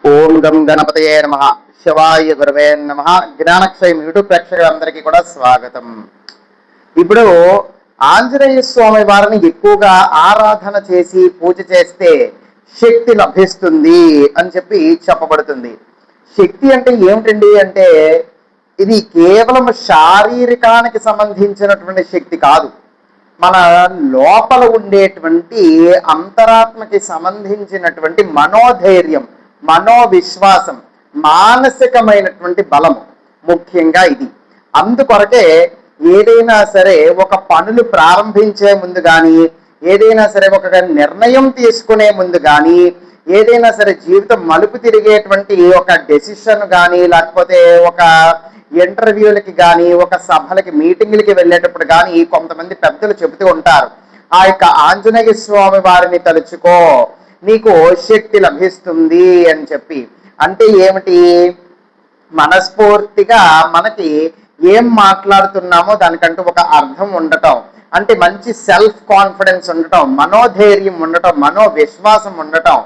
ఓం గం గణపతయే నమః. శివాయ గురవే నమః. జ్ఞానక్షయం యూట్యూబ్ ప్రేక్షకులందరికీ కూడా స్వాగతం. ఇప్పుడు ఆంజనేయ స్వామి వారిని ఎక్కువగా ఆరాధన చేసి పూజ చేస్తే శక్తి లభిస్తుంది అని చెప్పి చెప్పబడుతుంది. శక్తి అంటే ఏమిటండి అంటే ఇది కేవలం శారీరకానికి సంబంధించినటువంటి శక్తి కాదు, మన లోపల ఉండేటువంటి అంతరాత్మకి సంబంధించినటువంటి మనోధైర్యం, మనోవిశ్వాసం, మానసికమైనటువంటి బలము ముఖ్యంగా ఇది. అందుకొరకే ఏదైనా సరే ఒక పనులు ప్రారంభించే ముందు కానీ, ఏదైనా సరే ఒక నిర్ణయం తీసుకునే ముందు కానీ, ఏదైనా సరే జీవితం మలుపు తిరిగేటువంటి ఒక డెసిషన్ కానీ, లేకపోతే ఒక ఇంటర్వ్యూలకి కానీ, ఒక సభలకి మీటింగ్లకి వెళ్ళేటప్పుడు కానీ కొంతమంది పెద్దలు చెబుతూ ఉంటారు, ఆ యొక్క ఆంజనేయ స్వామి వారిని తలుచుకో నీకు శక్తి లభిస్తుంది అని చెప్పి. అంటే ఏమిటి? మనస్ఫూర్తిగా మనకి ఏం మాట్లాడుతున్నామో దానికంటూ ఒక అర్థం ఉండటం, అంటే మంచి సెల్ఫ్ కాన్ఫిడెన్స్ ఉండటం, మనోధైర్యం ఉండటం, మనోవిశ్వాసం ఉండటం,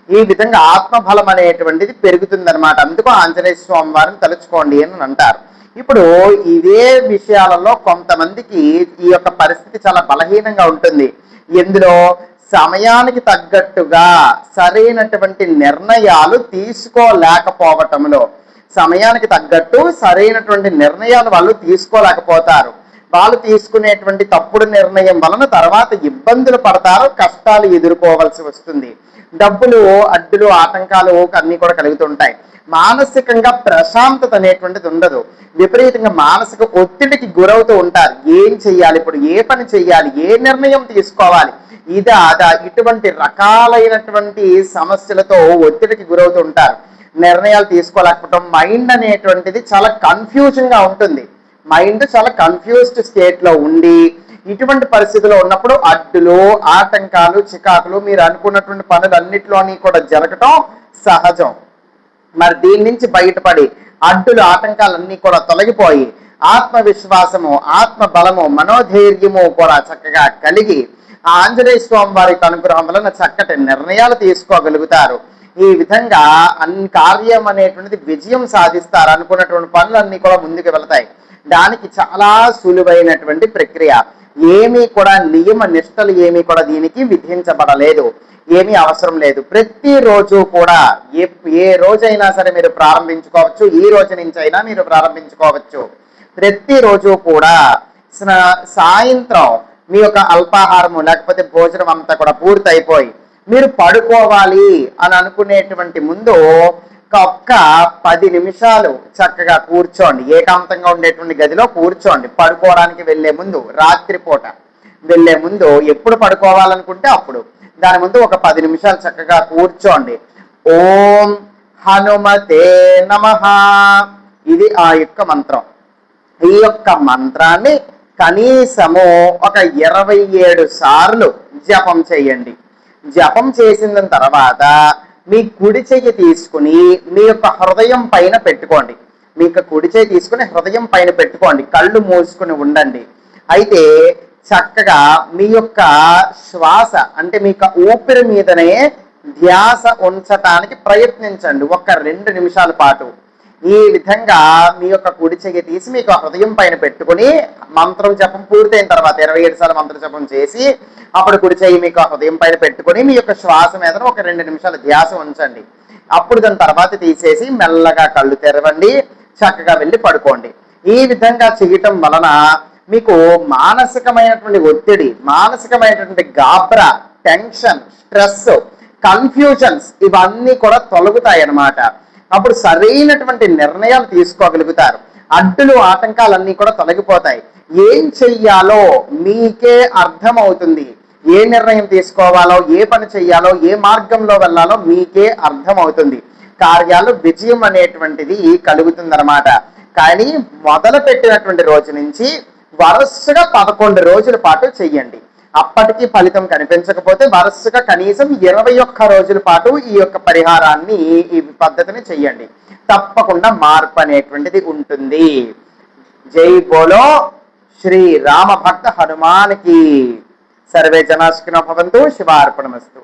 ఈ విధంగా ఆత్మబలం అనేటువంటిది పెరుగుతుందన్నమాట. అందుకు ఆంజనేయ స్వామి వారిని తలుచుకోండి అని అంటారు. ఇప్పుడు ఇదే విషయాలలో కొంతమందికి ఈ యొక్క పరిస్థితి చాలా బలహీనంగా ఉంటుంది. ఎందులో సమయానికి తగ్గట్టుగా సరైనటువంటి నిర్ణయాలు తీసుకోలేకపోవటంలో, సమయానికి తగ్గట్టు సరైనటువంటి నిర్ణయాలు వాళ్ళు తీసుకోలేకపోతారు. వాళ్ళు తీసుకునేటువంటి తప్పుడు నిర్ణయం వలన తర్వాత ఇబ్బందులు పడతారు, కష్టాలు ఎదుర్కోవాల్సి వస్తుంది, డబ్బులు అడ్డులు ఆటంకాలు అన్నీ కూడా కలుగుతుంటాయి. మానసికంగా ప్రశాంతత అనేటువంటిది ఉండదు, విపరీతంగా మానసిక ఒత్తిడికి గురవుతూ ఉంటారు. ఏం చెయ్యాలి, ఇప్పుడు ఏ పని చెయ్యాలి, ఏ నిర్ణయం తీసుకోవాలి, ఇదా అదా ఇటువంటి రకాలైనటువంటి సమస్యలతో ఒత్తిడికి గురవుతూ ఉంటారు. నిర్ణయాలు తీసుకోలేకపోవడం, మైండ్ అనేటువంటిది చాలా కన్ఫ్యూజన్ గా ఉంటుంది. మైండ్ చాలా కన్ఫ్యూజ్డ్ స్టేట్ లో ఉండి ఇటువంటి పరిస్థితిలో ఉన్నప్పుడు అడ్డులు ఆటంకాలు చికాకులు మీరు అనుకున్నటువంటి పనులన్నిటిలోని కూడా జరగటం సహజం. మరి దీని నుంచి బయటపడి అడ్డులు ఆటంకాలన్నీ కూడా తొలగిపోయి ఆత్మవిశ్వాసము, ఆత్మ బలము, మనోధైర్యము కూడా చక్కగా కలిగి ఆ ఆంజనేయ స్వామి వారికి అనుగ్రహం వలన చక్కటి నిర్ణయాలు తీసుకోగలుగుతారు. ఈ విధంగా అన్ని కార్యం అనేటువంటిది విజయం సాధిస్తారు. అనుకున్నటువంటి పనులన్నీ కూడా ముందుకు వెళతాయి. దానికి చాలా సులువైనటువంటి ప్రక్రియ. ఏమీ కూడా నియమ నిష్టలు ఏమీ కూడా దీనికి విధించబడలేదు, ఏమీ అవసరం లేదు. ప్రతిరోజు కూడా ఏ రోజైనా సరే మీరు ప్రారంభించుకోవచ్చు, ఈ రోజు నుంచి అయినా మీరు ప్రారంభించుకోవచ్చు. ప్రతిరోజు కూడా సాయంత్రం మీ యొక్క అల్పాహారము లేకపోతే భోజనం అంతా కూడా పూర్తి అయిపోయి మీరు పడుకోవాలి అని అనుకునేటువంటి ముందు ఒక్క 10 నిమిషాలు చక్కగా కూర్చోండి. ఏకాంతంగా ఉండేటువంటి గదిలో కూర్చోండి. పడుకోవడానికి వెళ్ళే ముందు, రాత్రిపూట వెళ్ళే ముందు, ఎప్పుడు పడుకోవాలనుకుంటే అప్పుడు, దాని ముందు ఒక 10 నిమిషాలు చక్కగా కూర్చోండి. ఓం హనుమతే నమః, ఇది ఆ యొక్క మంత్రం. ఈ యొక్క మంత్రాన్ని కనీసము ఒక 27 సార్లు జపం చేయండి. జపం చేసిన తర్వాత మీ కుడి చెయ్యి తీసుకుని మీ యొక్క హృదయం పైన పెట్టుకోండి. మీ యొక్క కుడి చెయ్యి తీసుకుని హృదయం పైన పెట్టుకోండి. కళ్ళు మూసుకుని ఉండండి. అయితే చక్కగా మీ యొక్క శ్వాస అంటే మీ యొక్క ఊపిరి మీదనే ధ్యాస ఉంచటానికి ప్రయత్నించండి ఒక 2 నిమిషాల పాటు. ఈ విధంగా మీ యొక్క కుడి చెయ్యి తీసి మీకు హృదయం పైన పెట్టుకుని మంత్రం జపం పూర్తయిన తర్వాత 27 సార్లు మంత్ర జపం చేసి అప్పుడు కుడి చెయ్యి మీకు హృదయం పైన పెట్టుకుని మీ యొక్క శ్వాస మీద ఒక 2 నిమిషాలు ధ్యాస ఉంచండి. అప్పుడు దాని తర్వాత తీసేసి మెల్లగా కళ్ళు తెరవండి, చక్కగా వెళ్ళి పడుకోండి. ఈ విధంగా చేయటం వలన మీకు మానసికమైనటువంటి ఒత్తిడి, మానసికమైనటువంటి గాబరా, టెన్షన్, స్ట్రెస్, కన్ఫ్యూజన్స్ ఇవన్నీ కూడా తొలగుతాయి అన్నమాట. అప్పుడు సరైనటువంటి నిర్ణయాలు తీసుకోగలుగుతారు. అడ్డులు ఆటంకాలన్నీ కూడా తొలగిపోతాయి. ఏం చెయ్యాలో మీకే అర్థమవుతుంది. ఏ నిర్ణయం తీసుకోవాలో, ఏ పని చెయ్యాలో, ఏ మార్గంలో వెళ్ళాలో మీకే అర్థమవుతుంది. కార్యాలు విజయం అనేటువంటిది కలుగుతుందన్నమాట. కానీ మొదలు పెట్టినటువంటి రోజు నుంచి వరుసగా 11 రోజుల పాటు చెయ్యండి. అప్పటికి ఫలితం కనిపించకపోతే వరుసగా కనీసం 21 రోజుల పాటు ఈ యొక్క పరిహారాన్ని, ఈ పద్ధతిని చెయ్యండి. తప్పకుండా మార్పు అనేటువంటిది ఉంటుంది. జై బోలో శ్రీ రామ భక్త హనుమానికి. సర్వే జనా సుఖినో భవంతు. శివార్పణమస్తు.